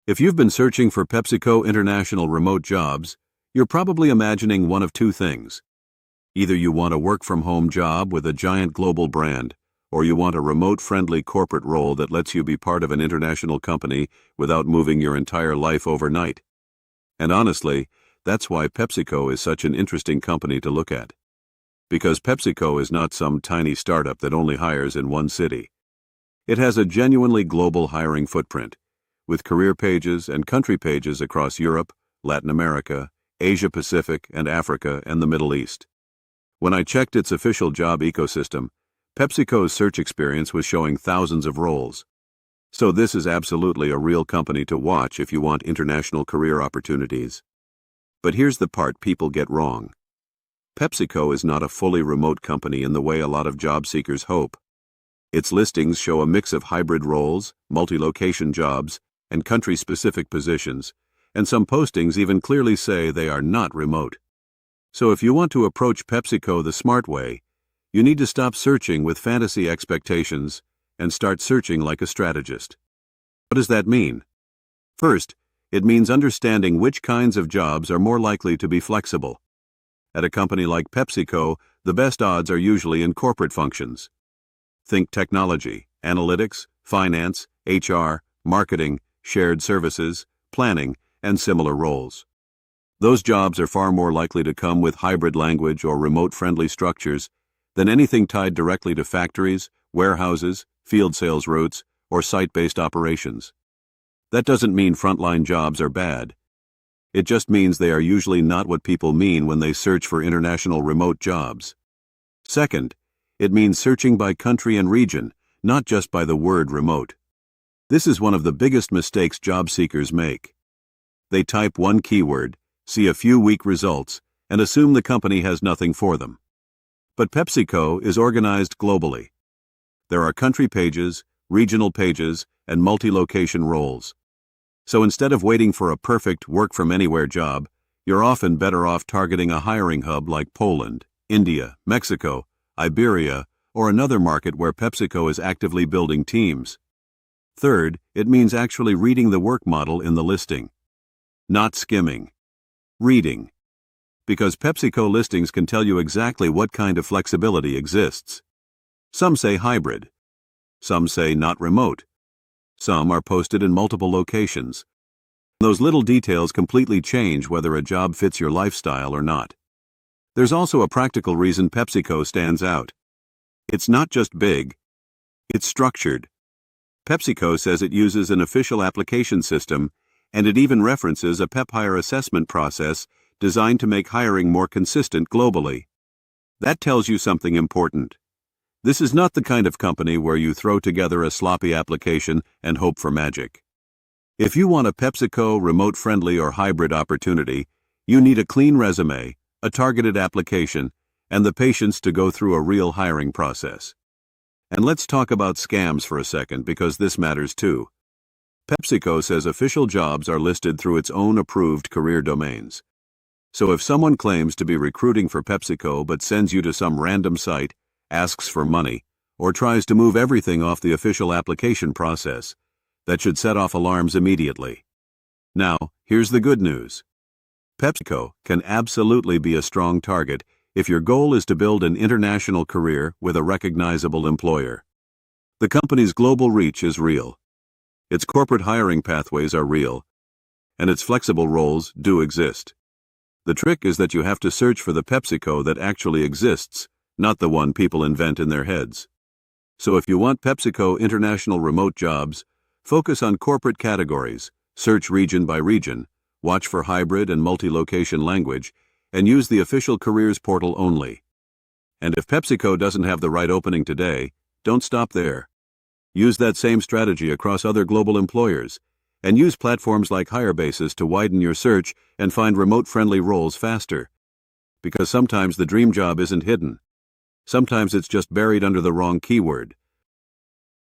If you've been searching for PepsiCo international remote jobs, you're probably imagining one of two things. Either you want a work-from-home job with a giant global brand, or you want a remote-friendly corporate role that lets you be part of an international company without moving your entire life overnight. And honestly, that's why PepsiCo is such an interesting company to look at. Because PepsiCo is not some tiny startup that only hires in one city. It has a genuinely global hiring footprint, with career pages and country pages across Europe, Latin America, Asia Pacific, and Africa and the Middle East. When I checked its official job ecosystem, PepsiCo's search experience was showing thousands of roles. So this is absolutely a real company to watch if you want international career opportunities. But here's the part people get wrong. PepsiCo is not a fully remote company in the way a lot of job seekers hope. Its listings show a mix of hybrid roles, multi-location jobs, and country-specific positions, and some postings even clearly say they are not remote. So if you want to approach PepsiCo the smart way, you need to stop searching with fantasy expectations and start searching like a strategist. What does that mean? First, it means understanding which kinds of jobs are more likely to be flexible. At a company like PepsiCo, the best odds are usually in corporate functions. Think technology, analytics, finance, HR, marketing, shared services, planning, and similar roles. Those jobs are far more likely to come with hybrid language or remote-friendly structures than anything tied directly to factories, warehouses, field sales routes, or site-based operations. That doesn't mean frontline jobs are bad. It just means they are usually not what people mean when they search for international remote jobs. Second, it means searching by country and region, not just by the word remote. This is one of the biggest mistakes job seekers make. They type one keyword, see a few weak results, and assume the company has nothing for them. But PepsiCo is organized globally. There are country pages, regional pages, and multi-location roles. So instead of waiting for a perfect work-from-anywhere job, you're often better off targeting a hiring hub like Poland, India, Mexico, Iberia, or another market where PepsiCo is actively building teams. Third, it means actually reading the work model in the listing. Not skimming. Reading. Because PepsiCo listings can tell you exactly what kind of flexibility exists. Some say hybrid. Some say not remote. Some are posted in multiple locations. Those little details completely change whether a job fits your lifestyle or not. There's also a practical reason PepsiCo stands out. It's not just big. It's structured. PepsiCo says it uses an official application system, and it even references a PepHire assessment process designed to make hiring more consistent globally. That tells you something important. This is not the kind of company where you throw together a sloppy application and hope for magic. If you want a PepsiCo remote-friendly or hybrid opportunity, you need a clean resume, a targeted application, and the patience to go through a real hiring process. And let's talk about scams for a second, because this matters too. PepsiCo says official jobs are listed through its own approved career domains. So if someone claims to be recruiting for PepsiCo but sends you to some random site, asks for money, or tries to move everything off the official application process, that should set off alarms immediately. Now, here's the good news. PepsiCo can absolutely be a strong target if your goal is to build an international career with a recognizable employer. The company's global reach is real. Its corporate hiring pathways are real, and its flexible roles do exist. The trick is that you have to search for the PepsiCo that actually exists, not the one people invent in their heads. So if you want PepsiCo international remote jobs, focus on corporate categories, search region by region, watch for hybrid and multi-location language, and use the official careers portal only. And if PepsiCo doesn't have the right opening today, don't stop there. Use that same strategy across other global employers, and use platforms like HireBasis to widen your search and find remote-friendly roles faster. Because sometimes the dream job isn't hidden. Sometimes it's just buried under the wrong keyword.